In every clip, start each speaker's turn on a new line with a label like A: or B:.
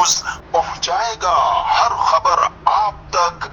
A: News پہنچائے گا ہر خبر آپ تک۔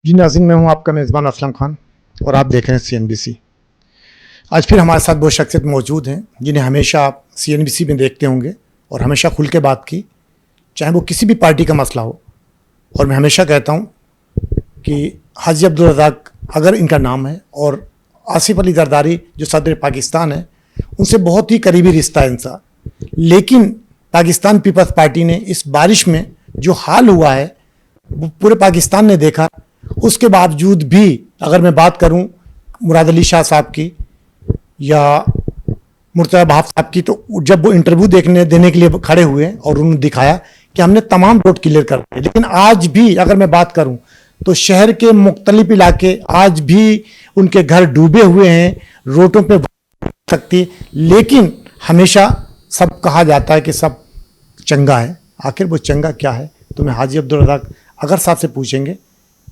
B: جی ناظرین، میں ہوں آپ کا میزبان اسلم خان اور آپ دیکھ رہے ہیں CNBC۔ آج پھر ہمارے ساتھ وہ شخصیت موجود ہیں جنہیں ہمیشہ آپ CNBC میں دیکھتے ہوں گے اور ہمیشہ کھل کے بات کی، چاہے وہ کسی بھی پارٹی کا مسئلہ ہو۔ اور میں ہمیشہ کہتا ہوں کہ حاجی عبدالرزاق اگر ان کا نام ہے، اور آصف علی زرداری جو صدر پاکستان ہے، ان سے بہت ہی قریبی رشتہ ہے ان کا، لیکن پاکستان پیپلز پارٹی نے اس بارش میں جو حال ہوا ہے وہ پورے پاکستان نے دیکھا۔ اس کے باوجود بھی اگر میں بات کروں مراد علی شاہ صاحب کی یا مرتضی بہاف صاحب کی، تو جب وہ انٹرویو دینے کے لیے کھڑے ہوئے اور انہوں نے دکھایا کہ ہم نے تمام روڈ کلیئر کر دیے، لیکن آج بھی اگر میں بات کروں تو شہر کے مختلف علاقے آج بھی ان کے گھر ڈوبے ہوئے ہیں، روڈوں پہ سکتی، لیکن ہمیشہ سب کہا جاتا ہے کہ سب چنگا ہے۔ آخر وہ چنگا کیا ہے؟ تو میں حاجی عبدالرزاق اگر صاحب سے پوچھیں گے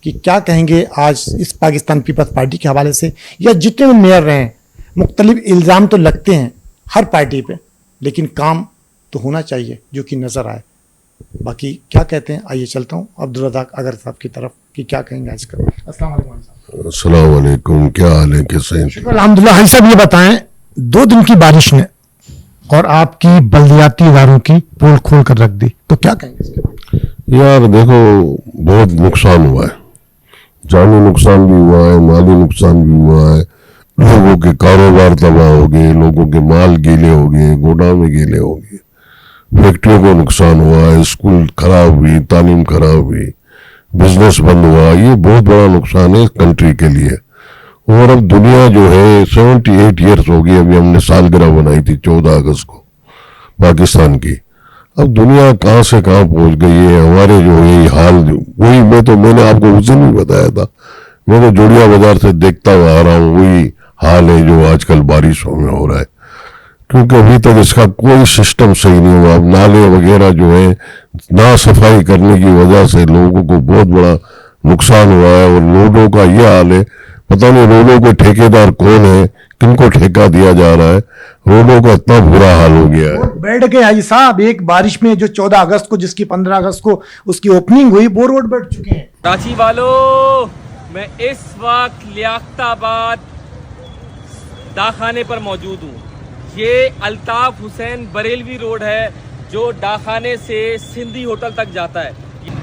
B: کہ کیا کہیں گے آج اس پاکستان پیپلز پارٹی کے حوالے سے، یا جتنے بھی میئر رہے ہیں۔ مختلف الزام تو لگتے ہیں ہر پارٹی پہ، لیکن کام تو ہونا چاہیے جو کہ نظر آئے۔ باقی کیا کہتے ہیں، آئیے چلتا ہوں عبدالرزاق اگر صاحب کی طرف کہ کیا کہیں گے آج کل۔ السلام علیکم صاحب۔
C: السلام علیکم، کیا حال ہے؟ کیسے ہیں؟
B: شکر الحمدللہ۔ حاجی صاحب یہ بتائیں، 2 دن کی بارش نے اور آپ کی بلدیاتی اداروں کی پول کھول کر رکھ دی، تو کیا کہیں گے اس کے بعد؟
C: یار دیکھو، بہت نقصان ہوا ہے، جانی نقصان بھی ہوا ہے، مالی نقصان بھی ہوا ہے، لوگوں کے کاروبار تباہ ہو گئے، لوگوں کے مال گیلے ہو گئے، گوڈاؤن گیلے ہو گئے، فیکٹریوں کو نقصان ہوا ہے، اسکول خراب ہوئی، تعلیم خراب ہوئی، بزنس بند ہوا۔ یہ بہت بڑا نقصان ہے اس کنٹری کے لیے۔ اور اب دنیا جو ہے 78 ایئرس ہو گئی، ابھی ہم نے سالگرہ بنائی تھی 14 اگست کو پاکستان کی۔ اب دنیا کہاں سے کہاں پہنچ گئی ہے، ہمارے جو ہے یہ حال وہی میں نے آپ کو اس دن بھی بتایا تھا، میں تو جوڑیا بازار سے دیکھتا ہوا آ رہا ہوں، وہی حال ہے جو آج کل بارشوں میں ہو رہا ہے، کیونکہ ابھی تک اس کا کوئی سسٹم صحیح نہیں ہوا۔ اب نالے وغیرہ جو ہے نہ صفائی کرنے کی وجہ سے لوگوں کو بہت بڑا نقصان ہوا ہے، اور روڈوں کا یہ حال ہے، پتہ نہیں روڈوں کے ٹھیکیدار کون ہے، کن کو ٹھیکہ دیا جا رہا ہے، روڈوں کا اتنا برا حال ہو گیا ہے۔
B: بیٹھ گئے حاجی صاحب، ایک بارش میں جو 14 اگست کو، جس کی 15 اگست کو اس کی اوپننگ ہوئی، وہ روڈ بیٹھ چکے ہیں۔
D: کراچی والو، میں اس وقت لیاقت آباد ڈاکخانے پر موجود ہوں۔ یہ الطاف حسین بریلوی روڈ ہے جو ڈاکخانے سے سندھی ہوٹل تک جاتا ہے۔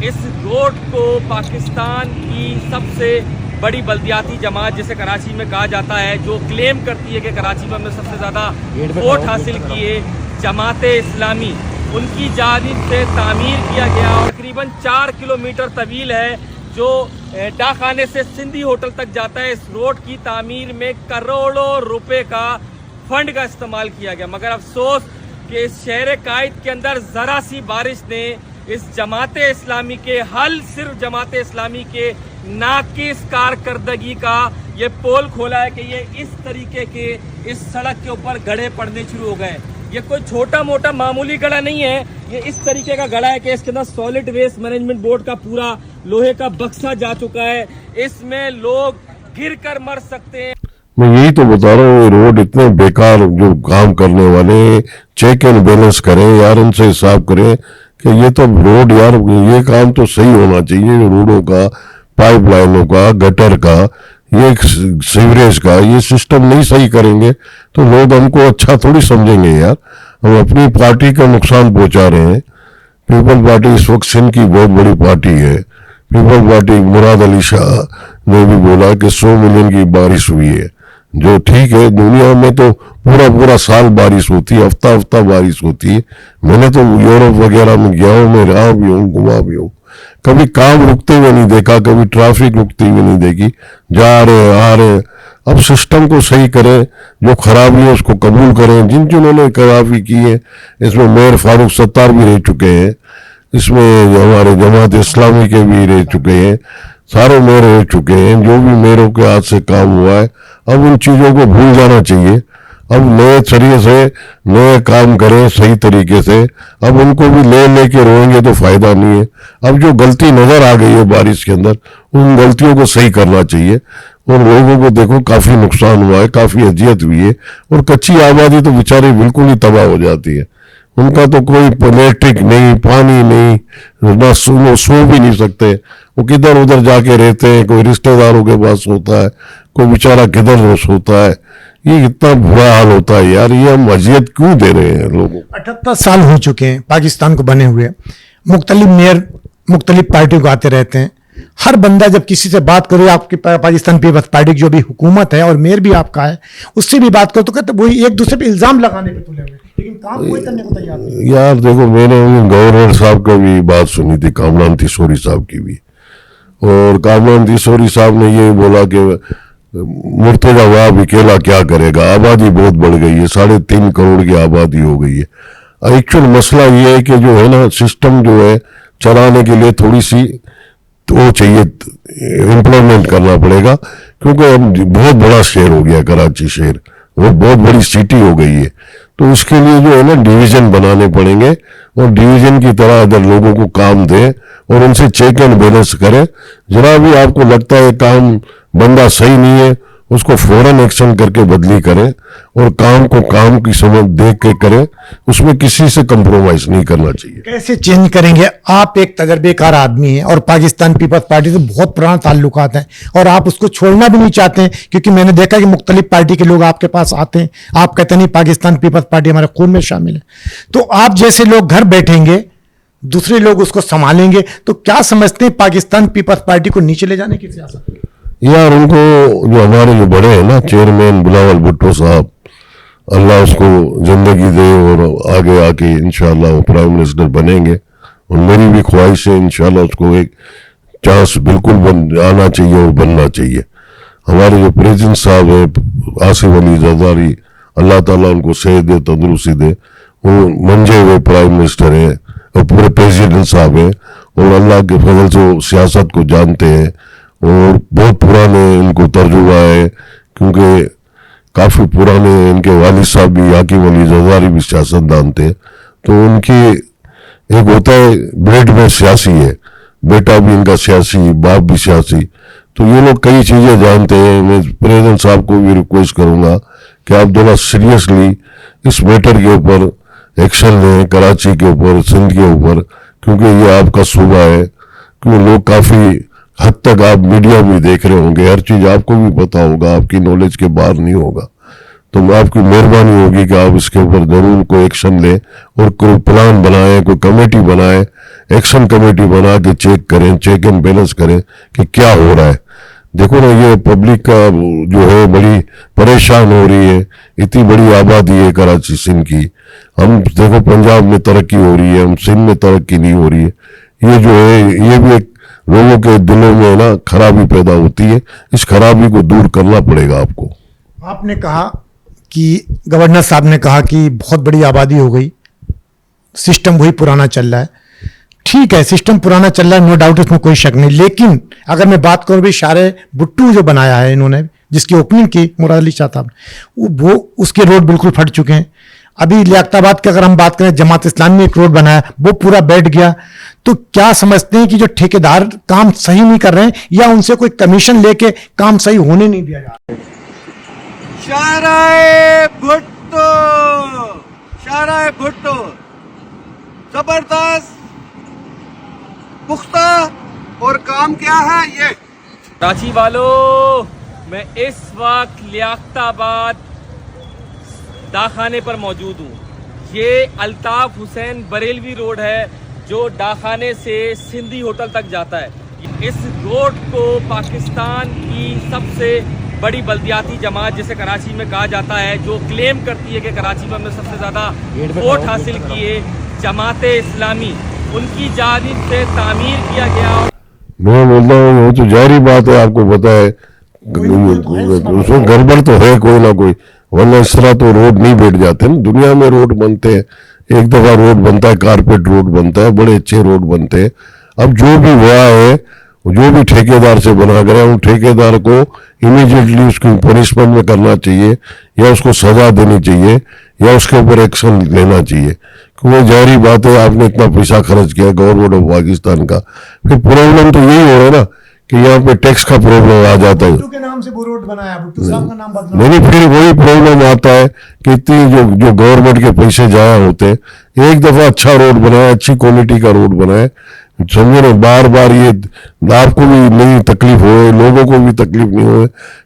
D: اس روڈ کو پاکستان کی سب سے بڑی بلدیاتی جماعت جسے کراچی میں کہا جاتا ہے، جو کلیم کرتی ہے کہ کراچی میں ہم نے سب سے زیادہ ووٹ حاصل کیے، جماعت اسلامی، ان کی جانب سے تعمیر کیا گیا، اور تقریباً 4 کلومیٹر طویل ہے جو ڈاکخانے سے سندھی ہوٹل تک جاتا ہے۔ اس روڈ کی تعمیر میں کروڑوں روپے کا فنڈ کا استعمال کیا گیا، مگر افسوس کہ اس شہر قائد کے اندر ذرا سی بارش نے اس جماعت اسلامی کے صرف جماعت اسلامی کے ناقص کارکردگی کا یہ پول کھولا ہے کہ یہ اس طریقے کے اس سڑک کے اوپر گڑھے پڑنے شروع ہو گئے۔ یہ کوئی چھوٹا موٹا معمولی گڑھا نہیں ہے، یہ اس طریقے کا گڑھا ہے کہ اس کے اندر سالڈ ویسٹ مینجمنٹ بورڈ کا پورا لوہے کا بکسا جا چکا ہے، اس میں لوگ گر کر مر سکتے ہیں۔
C: میں یہی تو بتا رہا ہوں، یہ روڈ اتنے بیکار، جو کام کرنے والے چیک اینڈ بیلنس کریں یار، ان سے حساب کریں کہ یہ تو روڈ یار، یہ کام تو صحیح ہونا چاہیے، روڈوں کا، پائپ لائنوں کا، گٹر کا، یہ سیوریج کا، یہ سسٹم نہیں صحیح کریں گے تو لوگ ہم کو اچھا تھوڑی سمجھیں گے یار۔ ہم اپنی پارٹی کا نقصان پہنچا رہے ہیں पीपल पार्टी इस वक्त सिंध की बहुत बड़ी पार्टी है। पीपल पार्टी मुराद अली शाह ने भी बोला कि 100 मिलियन की बारिश हुई है, जो ठीक है। दुनिया में तो पूरा पूरा साल बारिश होती है, हफ्ता हफ्ता बारिश होती है। मैंने तो यूरोप वगैरह में गया हूँ, मैं रहा भी हूँ, घुमा भी हूँ, कभी काम रुकते हुए नहीं देखा, कभी ट्रैफिक रुकती हुई नहीं देखी। जा रहे आ रहे। अब सिस्टम को सही करें, जो खराबी है उसको कबूल करें। जिन्होंने खराबी की है, इसमें मेयर फारूक सत्तार भी रह चुके हैं, इसमें हमारे जमात इस्लामी के भी रह चुके हैं, सारे मेयर रह चुके हैं। जो भी मेयरों के हाथ से काम हुआ है, अब उन चीज़ों को भूल जाना चाहिए। अब नए तरीके से नए काम करें सही तरीके से। अब उनको भी लेके रोएंगे तो फायदा नहीं है। अब जो गलती नजर आ गई है बारिश के अंदर, उन गलतियों को सही करना चाहिए। और लोगों को देखो काफी नुकसान हुआ है, काफी अजियत हुई है। और कच्ची आबादी तो बेचारी बिल्कुल ही तबाह हो जाती है। उनका तो कोई इलेक्ट्रिक नहीं, पानी नहीं, ना सो भी नहीं सकते। वो किधर उधर जाके रहते हैं, कोई रिश्तेदारों के पास होता है, कोई बेचारा किधर सोता है। ये इतना बुरा हाल होता है यार, ये हम अजियत क्यों दे रहे हैं लोगों को।
B: 78 साल हो चुके हैं पाकिस्तान को बने हुए। मुख्तलिफ मेयर मुख्तलिफ पार्टियों को आते रहते हैं। हर बंदा जब किसी से बात करो, आपकी पाकिस्तान पीपल्स पार्टी की जो भी हुकूमत है और मेयर भी आपका है, उससे भी बात करो तो कहते वही एक दूसरे पे इल्जाम लगाने पे तुले हुए, लेकिन काम कोई करने को तैयार नहीं।
C: यार देखो, मैंने गवर्नर साहब का भी बात सुनी थी, कामरान तिशोरी साहब की भी। और कामरान तिशोरी साहब ने ये बोला कि मुर्तजा वहाब अकेला क्या करेगा, आबादी बहुत बढ़ गई है, 3.5 करोड़ की आबादी हो गई है। एक्चुअल मसला ये है कि जो है ना, सिस्टम जो है चलाने के लिए थोड़ी सी वो चाहिए, इम्प्लीमेंट करना पड़ेगा। क्योंकि बहुत बड़ा शहर हो गया कराची शहर, वो बहुत बड़ी सिटी हो गई है। तो उसके लिए जो है ना डिवीजन बनाने पड़ेंगे, और डिवीजन की तरह अगर लोगों को काम दें और उनसे चेक एंड बैलेंस करें। जरा भी आपको लगता है काम बंदा सही नहीं है, उसको फौरन एक्शन करके बदली करें, और काम को काम की समझ देख के करें। उसमें किसी से कंप्रोमाइज नहीं करना चाहिए।
B: कैसे चेंज करेंगे? आप एक तजर्बेकार आदमी हैं और पाकिस्तान पीपल्स पार्टी से बहुत पुराना ताल्लुकात हैं, और आप उसको छोड़ना भी नहीं चाहते हैं, क्योंकि मैंने देखा कि मुख्तलिफ पार्टी के लोग आपके पास आते हैं, आप कहते नहीं पाकिस्तान पीपल्स पार्टी हमारे खून में शामिल है। तो आप जैसे लोग घर बैठेंगे, दूसरे लोग उसको संभालेंगे, तो क्या समझते हैं पाकिस्तान पीपल्स पार्टी को नीचे ले जाने की सियासत?
C: यार उनको, जो हमारे जो बड़े हैं ना, चेयरमैन बिलावल भुट्टो साहब, अल्लाह उसको जिंदगी दे और आगे आके इंशाल्लाह वो प्राइम मिनिस्टर बनेंगे। और मेरी भी ख्वाहिश है इंशाल्लाह उसको एक चांस बिल्कुल आना चाहिए और बनना चाहिए। हमारे जो प्रेसिडेंट साहब है आसिफ अली जरदारी, अल्लाह ताला उनको सेहत दे, तंदुरुस्ती दे, वो मंजे हुए प्राइम मिनिस्टर हैं और पूरे प्रेसिडेंट साहब हैं, और अल्लाह के फजल से वो सियासत को जानते हैं और बहुत पुराने इनको तर्जुमा है। क्योंकि काफी पुराने इनके वालिद साहब भी, हाकिम अली जरदारी भी सियासतदान थे। तो उनकी एक होता है ब्लड में सियासी है, बेटा भी इनका सियासी, बाप भी सियासी, तो ये लोग कई चीजें जानते हैं। मैं प्रेसिडेंट साहब को भी रिक्वेस्ट करूंगा कि आप थोड़ा सीरियसली इस मैटर के ऊपर एक्शन लें, कराची के ऊपर, सिंध के ऊपर, क्योंकि ये आपका सूबा है। क्योंकि लोग काफी हद तक, आप मीडिया भी देख रहे होंगे, हर चीज आपको भी पता होगा, आपकी नॉलेज के बाहर नहीं होगा। तो आपकी मेहरबानी होगी कि आप इसके ऊपर जरूर कोई एक्शन लें और कोई प्लान बनाएं, कोई कमेटी बनाएं, एक्शन कमेटी बना के चेक करें, चेक एंड बैलेंस करें कि क्या हो रहा है। देखो ना, ये पब्लिक का जो है बड़ी परेशान हो रही है। इतनी बड़ी आबादी है कराची सिंध की, हम देखो पंजाब में तरक्की हो रही है, हम सिंध में तरक्की नहीं हो रही है। ये जो है ये भी एक लोगों के दिलों में ना खराबी पैदा होती है। इस खराबी को दूर करना पड़ेगा आपको।
B: आपने कहा कि गवर्नर साहब ने कहा कि बहुत बड़ी आबादी हो गई, सिस्टम वही पुराना चल रहा है। ठीक है, सिस्टम पुराना चल रहा है, नो डाउट, इसमें कोई शक नहीं। लेकिन अगर मैं बात करूं भी शारे बुट्टू जो बनाया है इन्होंने, जिसकी ओपनिंग की मुराद अली शाह साहब, वो उसके रोड बिल्कुल फट चुके हैं। अभी लियाकताबाद की अगर हम बात करें, जमात इस्लामी ने एक रोड बनाया, वो पूरा बैठ गया। तो क्या समझते हैं कि जो ठेकेदार काम सही नहीं कर रहे हैं, या उनसे कोई कमीशन लेके काम सही होने नहीं दिया जा रहा?
E: शाराए भुट्टो जबरदस्त, पुख्ता, और काम क्या है ये।
D: कराची वालों, मैं इस वक्त लियाकताबाद दाखाने पर मौजूद हूँ। ये अल्ताफ हुसैन बरेलवी रोड है, जो डाखाने से सिंधी होटल तक जाता है। इस रोड को पाकिस्तान की सबसे बड़ी बल्दियाती जमात जिसे कराची में कहा जाता है, जो क्लेम करती है कि कराची में हमने सबसे ज़्यादा वोट हासिल किए, जमाते इस्लामी, उनकी जानिब से तामीर किया गया।
C: मैं बोलता हूँ वो तो जाहिर बात है, आपको पता है उसमें गड़बड़ तो है कोई ना कोई, वरना इस तरह तो रोड नहीं बैठ जाते ना। दुनिया में रोड बनते हैं, एक दफा रोड बनता है, कारपेट रोड बनता है, बड़े अच्छे रोड बनते हैं। अब जो भी हुआ है, जो भी ठेकेदार से बना गया, उन ठेकेदार को इमीडिएटली उसकी पनिशमेंट में करना चाहिए, या उसको सजा देनी चाहिए, या उसके ऊपर एक्शन लेना चाहिए। क्योंकि जाहिर बात है, आपने इतना पैसा खर्च किया गवर्नमेंट ऑफ पाकिस्तान का, फिर प्रॉब्लम तो यही हो रहा है ना कि यहाँ पे टैक्स का प्रॉब्लम आ जाता है।
B: भुट्टो के नाम से वो रोड बनाया, भुट्टो साहब का नाम बदला।
C: नहीं, फिर वही प्रॉब्लम आता है कि इतनी जो गवर्नमेंट के पैसे जाया होते हैं, एक दफा अच्छा रोड बनाया, अच्छी क्वालिटी का रोड बनाया, समझे ना, बार बार ये आपको भी नहीं तकलीफ हो, लोगों को भी तकलीफ नहीं हो,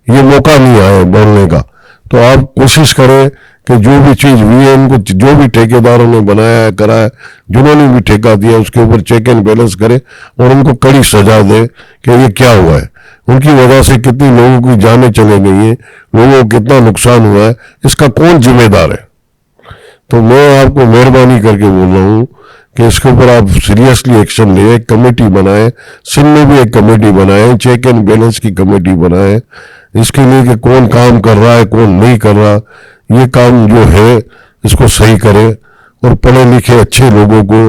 C: ये मौका नहीं आया बोलने का। तो आप कोशिश करें कि जो भी चीज हुई है, उनको जो भी ठेकेदारों ने बनाया है, कराया, जिन्होंने भी ठेका दिया, उसके ऊपर चेक एंड बैलेंस करे और उनको कड़ी सजा दे कि ये क्या हुआ है, उनकी वजह से कितनी लोगों की जानें चले गई हैं, लोगों को कितना नुकसान हुआ है, इसका कौन जिम्मेदार है। तो मैं आपको मेहरबानी करके बोल रहा हूँ कि इसके ऊपर आप सीरियसली एक्शन ले, एक कमेटी बनाए, सिंध में भी एक कमेटी बनाए, चेक एंड बैलेंस की कमेटी बनाए, इसके लिए कि कौन काम कर रहा है, कौन नहीं कर रहा, ये काम जो है इसको सही करे और पढ़े लिखे अच्छे लोगों को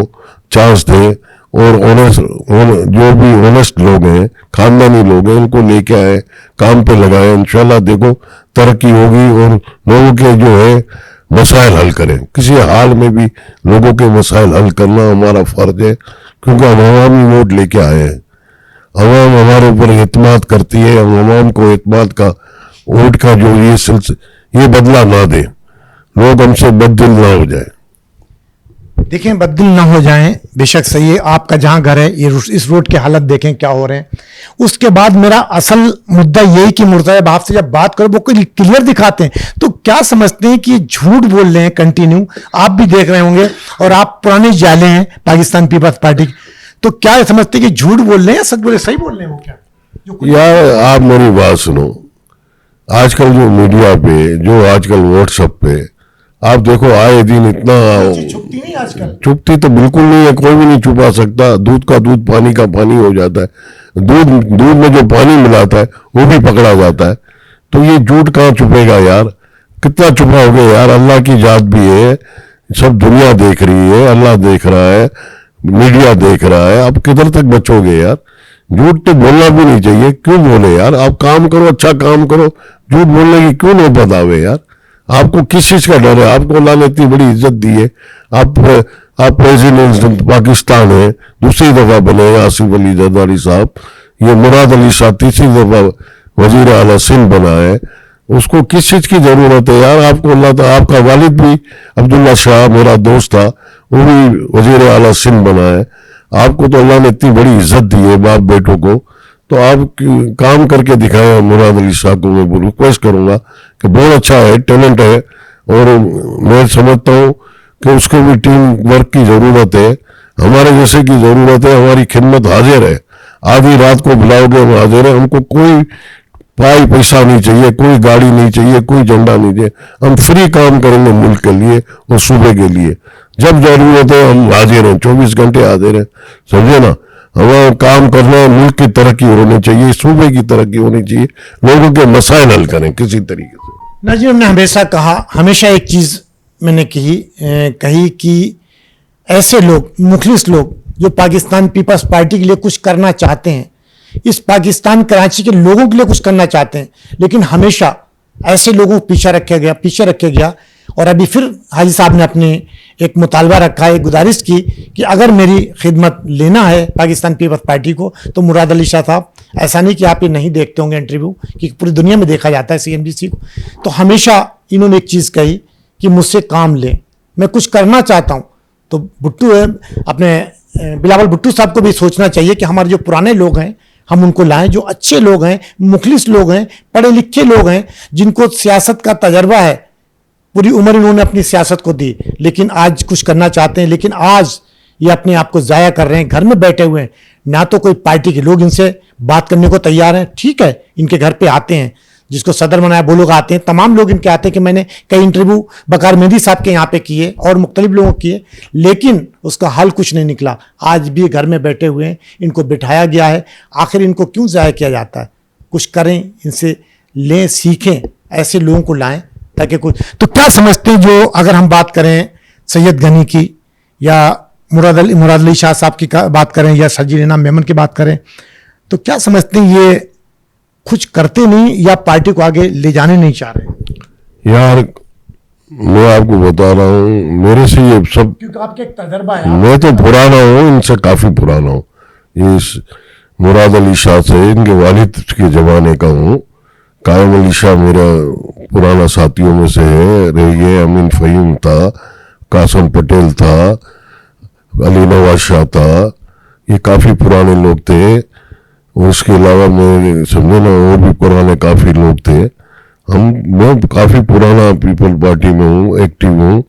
C: चांस दे, और जो भी ऑनेस्ट लोग हैं, खानदानी लोग हैं, उनको लेके आए, काम पे लगाए, इंशाल्लाह देखो तरक्की होगी और लोगों के जो है मसाइल हल करें। किसी हाल में भी लोगों के मसाइल हल करना हमारा फर्ज है, क्योंकि हम अवामी वोट लेके आए हैं, अवाम हमारे ऊपर एतमाद करती है, हम अवाम को एतमाद का वोट का जो ये बदला ना दे, लोग हमसे बददिल ना हो जाए।
B: देखें, बददिल ना हो जाएं, बेशक सही है, आपका जहां घर है, ये इस रोड के हालत देखें क्या हो रहे हैं। उसके बाद मेरा असल मुद्दा यही कि मुर्तज़ा आपसे जब बात करो वो कोई क्लियर दिखाते हैं, तो क्या समझते हैं कि झूठ बोल रहे हैं कंटिन्यू, आप भी देख रहे होंगे और आप पुराने जाले हैं पाकिस्तान पीपल्स पार्टी, तो क्या समझते हैं कि झूठ बोल रहे हैं या सच बोले, सही बोल रहे हैं वो क्या?
C: यार आप मेरी बात सुनो, आजकल जो मीडिया पे, जो आजकल व्हाट्सएप पे आप देखो, आए दिन इतना
B: छुपती नहीं आजकल,
C: छुपती तो बिल्कुल नहीं है, कोई भी नहीं छुपा सकता। दूध का दूध, पानी का पानी हो जाता है, दूध में जो पानी मिलाता है वो भी पकड़ा जाता है। तो ये झूठ कहाँ छुपेगा यार, कितना छुपाओगे यार। अल्लाह की जात भी है, सब दुनिया देख रही है, अल्लाह देख रहा है, मीडिया देख रहा है, आप किधर तक बचोगे यार। झूठ तो बोलना भी नहीं चाहिए, क्यों बोले यार, आप काम करो, अच्छा काम करो, झूठ बोलने की क्यों नौबत आवे यार। आपको किस चीज का डर है, आपको अल्लाह ने इतनी बड़ी इज्जत दी है, आप प्रेसिडेंट पाकिस्तान है, दूसरी दफा बने आसिफ अली जरदारी साहब, ये मुराद अली साहब तीसरी दफा वजीर आला सिंध बना है, उसको किस चीज की जरूरत है यार। आपको अल्लाह, आपका वालिद भी अब्दुल्ला शाह मेरा दोस्त था, वो भी वजीर आला सिंध बना है, आपको तो अल्लाह ने इतनी बड़ी इज्जत दी है बाप बेटों को, तो आप काम करके दिखाया। मुराद अली साहब को मैं रिक्वेस्ट करूंगा कि बहुत अच्छा है, टैलेंट है, और मैं समझता हूँ कि उसको भी टीम वर्क की जरूरत है, हमारे जैसे की जरूरत है, हमारी खिदमत हाजिर है, आधी रात को बुलाओगे हम हाजिर है, हमको कोई पाई पैसा नहीं चाहिए, कोई गाड़ी नहीं चाहिए, कोई झंडा नहीं चाहिए, हम फ्री काम करेंगे मुल्क के लिए और सूबे के लिए, जब जरूरत है हम हाजिर हैं, 24 घंटे हाजिर हैं, समझे ना। हमें काम करना है, मुल्क की तरक्की होनी चाहिए, सूबे की तरक्की होनी चाहिए, लोगों के मसाइल हल करें किसी तरीके से।
B: नाज़रीन, हमने हमेशा कहा, हमेशा एक चीज़ मैंने कही कि ऐसे लोग, मुखलिस लोग जो पाकिस्तान पीपल्स पार्टी के लिए कुछ करना चाहते हैं, इस पाकिस्तान कराची के लोगों के लिए कुछ करना चाहते हैं, लेकिन हमेशा ऐसे लोगों को पीछे रखे गया। और अभी फिर हाजी साहब ने अपने एक मुतालबा रखा है, एक गुजारिश की कि अगर मेरी खिदमत लेना है पाकिस्तान पीपल्स पार्टी को, तो मुराद अली शाह साहब, ऐसा नहीं कि आप ये नहीं देखते होंगे इंटरव्यू, कि पूरी दुनिया में देखा जाता है CNBC को, तो हमेशा इन्होंने एक चीज़ कही कि मुझसे काम लें, मैं कुछ करना चाहता हूँ। तो भुट्टो है, अपने बिलावल भुट्टो साहब को भी सोचना चाहिए कि हमारे जो पुराने लोग हैं हम उनको लाएं, जो अच्छे लोग हैं, मुखलिस लोग हैं, पढ़े लिखे लोग हैं, जिनको सियासत का तजर्बा है, पूरी उम्र इन्होंने अपनी सियासत को दी, लेकिन आज कुछ करना चाहते हैं। लेकिन आज ये अपने आप को ज़ाया कर रहे हैं, घर में बैठे हुए हैं, ना तो कोई पार्टी के लोग इनसे बात करने को तैयार हैं। ठीक है, इनके घर पे आते हैं, जिसको सदर बनाया वो लोग आते हैं, तमाम लोग इनके आते हैं कि मैंने कई इंटरव्यू वकार मेहंदी साहब के यहाँ पे किए और मुख्तलिफ लोगों किए, लेकिन उसका हल कुछ नहीं निकला। आज भी घर में बैठे हुए हैं, इनको बिठाया गया है। आखिर इनको क्यों ज़ाया किया जाता है? कुछ करें, इनसे लें, सीखें, ऐसे लोगों को लाएं ताकि कुछ। तो क्या समझते हैं, जो अगर हम बात करें सैयद गनी की या मुराद अली शाह साहब की बात करें या सजीना मेमन की बात करें, तो क्या समझते हैं ये कुछ करते नहीं या पार्टी को आगे ले जाने नहीं चाह रहे?
C: यार मैं आपको बता रहा हूँ, मेरे से ये सब,
B: क्योंकि आपके एक तजर्बा है,
C: मैं तो पुराना हूँ, इनसे काफी पुराना हूँ। ये मुराद अली शाह से, इनके वालिद के जमाने का हूँ। कायम अली शाह मेरा पुराना साथियों में से है, रही है। अमीन फहीम था, कासिम पटेल था, अली नवाज शाह था, ये काफी पुराने लोग थे। उसके अलावा मैं समझे ना, और भी पुराने काफी लोग थे। मैं काफी पुराना पीपल पार्टी में हूँ, एक्टिव हूँ।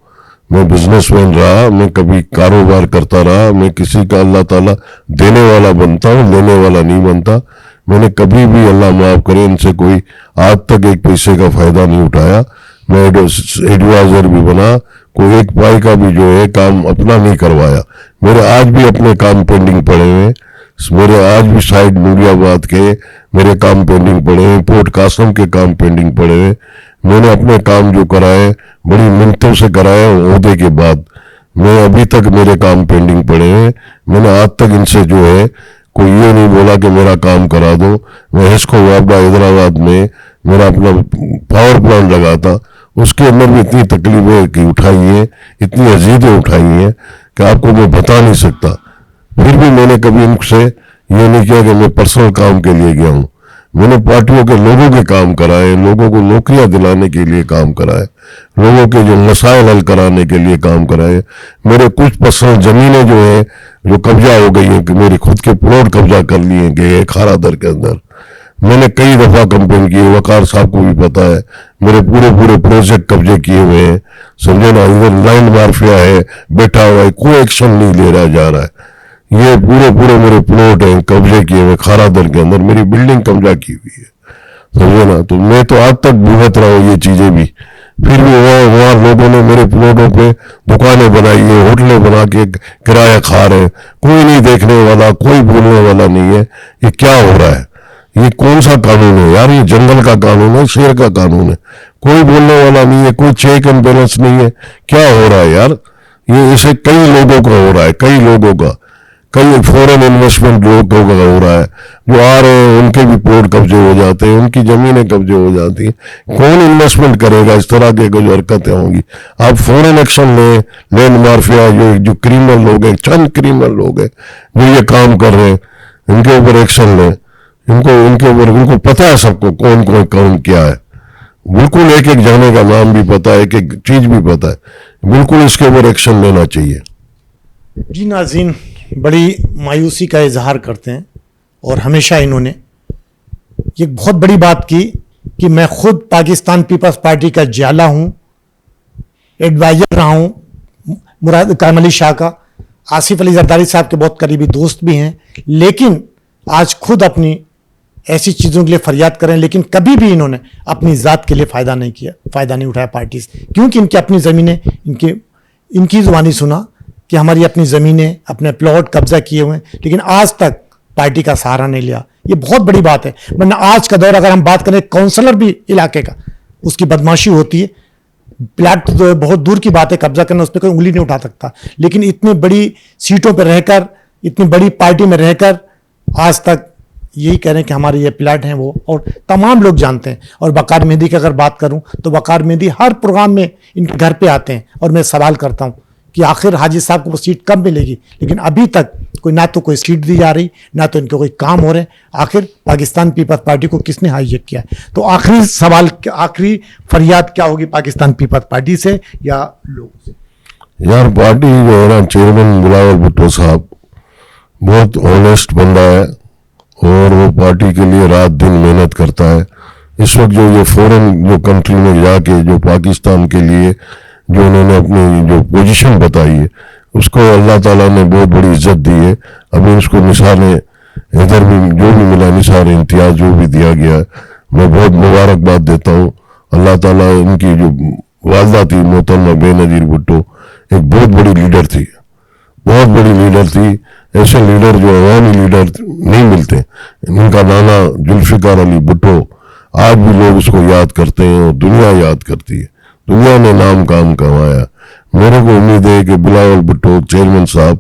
C: मैं बिजनेसमैन रहा, मैं कभी कारोबार करता रहा। मैं किसी का अल्लाह ताला देने वाला बनता हूँ, लेने वाला नहीं बनता। मैंने कभी भी, अल्लाह माफ करे, इनसे कोई आज तक एक पैसे का फायदा नहीं उठाया। मैं एडवाइजर भी बना, कोई एक पाई का भी जो है काम अपना नहीं करवाया। मेरे आज भी अपने काम पेंडिंग पड़े हैं। मेरे आज भी साइड नूरियाबाद के मेरे काम पेंडिंग पड़े हैं, पोर्ट कासम के काम पेंडिंग पड़े हैं। मैंने अपने काम जो कराए बड़ी मिन्नतों से कराए ओहदे के बाद, मैं अभी तक मेरे काम पेंडिंग पड़े हैं। मैंने आज तक इनसे जो है कोई ये नहीं बोला कि मेरा काम करा दो। मैं हिस्को वाबा हैदराबाद में मेरा अपना पावर प्लांट लगा था, उसके अंदर भी इतनी तकलीफें की उठाई हैं, इतनी अजीदें उठाई हैं कि आपको मैं बता नहीं सकता। फिर भी मैंने कभी उनसे ये नहीं किया कि मैं पर्सनल काम के लिए गया हूँ। मैंने पार्टियों के लोगों के काम कराए, लोगों को नौकरियां दिलाने के लिए काम कराए, लोगों के जो मसाइल हल कराने के लिए काम कराए। मेरे कुछ पर्सनल जमीनें जो है जो कब्जा हो गई हैं, कि मेरे खुद के प्लॉट कब्जा कर लिए गए खारा दर के अंदर। मैंने कई दफा कंप्लेन की, वकार साहब को भी पता है। मेरे पूरे प्रोजेक्ट कब्जे किए हुए हैं, समझे ना। इधर लैंड माफिया है, बैठा हुआ है, कोई एक्शन नहीं ले रहा जा रहा है। ये पूरे मेरे प्लॉट हैं कब्जे किए हुए खारा दर के अंदर, मेरी बिल्डिंग कब्जा की हुई है, समझे ना। तो मैं तो आज तक भुगत रहा हूँ ये चीजें भी। फिर भी वहाँ लोगों ने मेरे प्लॉटों पे दुकानें बनाई है, होटलें बना के किराया खा रहे हैं। कोई नहीं देखने वाला, कोई बोलने वाला नहीं है। ये क्या हो रहा है? ये कौन सा कानून है यार? ये जंगल का कानून है, शेर का कानून है। कोई बोलने वाला नहीं है, कोई चेक एंड बैलेंस नहीं है। क्या हो रहा है यार? ये ऐसे कई लोगों का हो रहा है, कई लोगों का, कई फॉरेन इन्वेस्टमेंट लोगों का हो रहा है। जो आ रहे हैं उनके भी प्लॉट कब्जे हो जाते हैं, उनकी जमीनें कब्जे हो जाती हैं। कौन इन्वेस्टमेंट करेगा? इस तरह के जो हरकतें होंगी। आप फॉरेन एक्शन लें, लैंड माफिया जो क्रिमिनल लोग हैं, चंद क्रिमिनल लोग हैं जो ये काम कर रहे हैं, इनके ऊपर एक्शन लें। इनको पता है सबको कौन क्या है। बिल्कुल एक जगह का नाम भी पता है, एक चीज भी पता है। बिल्कुल इसके ऊपर एक्शन लेना चाहिए।
B: जी नाज़रीन, बड़ी मायूसी का इजहार करते हैं और हमेशा इन्होंने ये बहुत बड़ी बात की कि मैं खुद पाकिस्तान पीपल्स पार्टी का जाला हूं, एडवाइजर रहा हूं मुराद कायम अली शाह का, आसिफ अली जरदारी साहब के बहुत करीबी दोस्त भी हैं, लेकिन आज खुद अपनी ऐसी चीज़ों के लिए फरियाद करें, लेकिन कभी भी इन्होंने अपनी ज़ात के लिए फ़ायदा नहीं किया, फ़ायदा नहीं उठाया पार्टी से। क्योंकि इनकी अपनी ज़मीनें, इनकी ज़ुबानी सुना कि हमारी अपनी ज़मीनें, अपने प्लॉट कब्जा किए हुए हैं, लेकिन आज तक पार्टी का सहारा नहीं लिया। ये बहुत बड़ी बात है। वरना आज का दौर अगर हम बात करें काउंसलर भी इलाके का, उसकी बदमाशी होती है। प्लाट तो बहुत दूर की बात है, कब्जा करना, उस पर कोई उंगली नहीं उठा सकता। लेकिन इतनी बड़ी सीटों पर रहकर, इतनी बड़ी पार्टी में रहकर आज तक यही कह रहे हैं कि हमारे ये प्लाट हैं वो, और तमाम लोग जानते हैं। और वकार मेहंदी की अगर बात करूं तो वकार मेहंदी हर प्रोग्राम में इनके घर पे आते हैं और मैं सवाल करता हूं कि आखिर हाजी साहब को वो सीट कब मिलेगी। लेकिन अभी तक कोई ना तो कोई सीट दी जा रही, ना तो इनके कोई काम हो रहे। आखिर पाकिस्तान पीपल्स पार्टी को किसने हाईजैक किया है? तो आखिरी सवाल, आखिरी फरियाद क्या होगी पाकिस्तान पीपल्स पार्टी से या लोगों से?
C: यार पार्टी जो है ना, चेयरमैन बिलावल भुट्टो साहब बहुत ऑनेस्ट बंदा है और वो पार्टी के लिए रात दिन मेहनत करता है। इस वक्त जो ये फॉरेन जो कंट्री में जाके जो पाकिस्तान के लिए जो उन्होंने अपनी जो पोजीशन बताई है, उसको अल्लाह ताला ने बहुत बड़ी इज्जत दी है। अभी उसको निशान इधर भी जो भी मिला, निशान इम्तियाज जो भी दिया गया है, मैं बहुत मुबारकबाद देता हूँ। अल्लाह ताला इनकी जो वालदा थी मोहतरमा बेनज़ीर भुट्टो, एक बहुत बड़ी लीडर थी, बहुत बड़ी लीडर थी। ऐसे लीडर जो अवामी लीडर नहीं मिलते। इनका नाना जुल्फ़िकार अली भुट्टो, आज भी लोग उसको याद करते हैं और दुनिया याद करती है। दुनिया ने नाम काम कमाया। मेरे को उम्मीद है कि बिलावल भुट्टो चेयरमैन साहब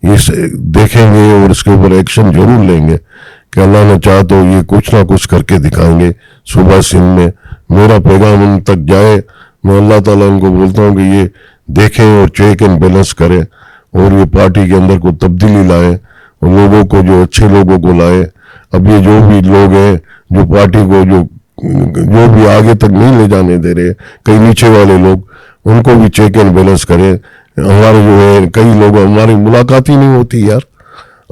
C: इस देखेंगे और इसके ऊपर एक्शन जरूर लेंगे कि अल्लाह ने चाहा तो ये कुछ ना कुछ करके दिखाएंगे सूबा सिंध में। मेरा पैगाम उन तक जाए। मैं अल्लाह ताला उनको बोलता हूँ कि ये देखें और चेक एंड बैलेंस करें और ये पार्टी के अंदर को तब्दीली लाए और लोगों को, जो अच्छे लोगों को लाए। अब ये जो भी लोग हैं जो पार्टी को जो भी आगे तक नहीं ले जाने दे रहे, कई नीचे वाले लोग, उनको भी चेक एंड बैलेंस करें। हमारे जो है कई लोग, हमारी मुलाकात ही नहीं होती यार,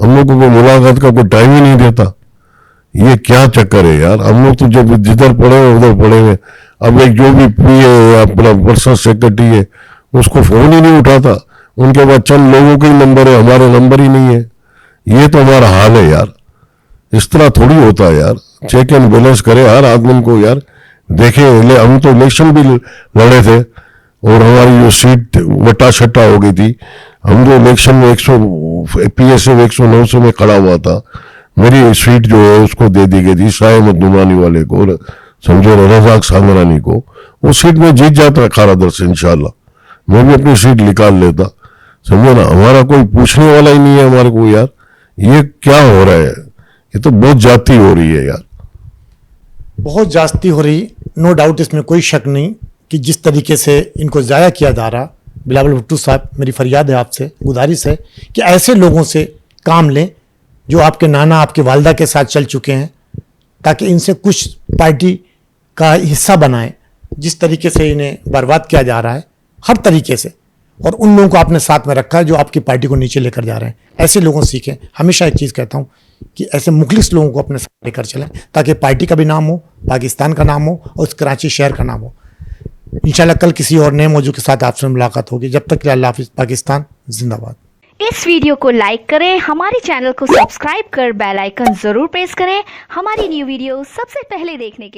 C: हम लोगों को मुलाकात का कोई टाइम ही नहीं देता। ये क्या चक्कर है यार? हम लोग तो जब जिधर पड़े हुए उधर पड़े हुए। अब एक जो भी पी है या अपना पर्सनल सेक्रेटरी है, उसको फोन ही नहीं उठाता। उनके बाद चंद लोगों के ही नंबर है, हमारे नंबर ही नहीं है। ये तो हमारा हाल है यार। इस तरह थोड़ी होता है यार। चेक एंड बैलेंस करे हर आदमी को यार। देखे हम तो इलेक्शन भी लड़े थे और हमारी जो सीट वट्टा छट्टा हो गई थी। हम जो इलेक्शन में 100 PSF 109 से में खड़ा हुआ था, मेरी सीट जो है उसको दे दी गई थी शाह अहमद नुमानी वाले को, समझो रज़ाक सांगरानी को। वो सीट में जीत जाता खारादर से इंशाल्लाह, मैं भी अपनी सीट निकाल लेता। समझो ना, हमारा कोई पूछने वाला ही नहीं है हमारे को यार। ये क्या हो रहा है? ये तो बहुत जाती हो रही है यार,
B: बहुत जास्ती हो रही, नो डाउट, इसमें कोई शक नहीं कि जिस तरीके से इनको ज़ाया किया जा रहा। बिलावल भुट्टो साहब, मेरी फरियाद है आपसे, गुजारिश है कि ऐसे लोगों से काम लें जो आपके नाना आपके वालदा के साथ चल चुके हैं, ताकि इनसे कुछ पार्टी का हिस्सा बनाएं। जिस तरीके से इन्हें बर्बाद किया जा रहा है हर तरीके से, और उन लोगों को आपने साथ में रखा है जो आपकी पार्टी को नीचे लेकर जा रहे हैं। ऐसे लोगों से सीखें। हमेशा एक चीज़ कहता हूँ कि ऐसे मुखलिस लोगों को अपने साथ लेकर चलें, ताकि पार्टी का भी नाम हो, पाकिस्तान का नाम हो और उस कराची शहर का नाम हो। इंशाल्लाह कल किसी और नए मौजू के साथ आपसे मुलाकात होगी। जब तक के लिए अल्लाह हाफिज़। पाकिस्तान जिंदाबाद।
F: इस वीडियो को लाइक करें, हमारे चैनल को सब्सक्राइब कर बेल आइकन जरूर प्रेस करें हमारी न्यू वीडियो सबसे पहले देखने के लिए।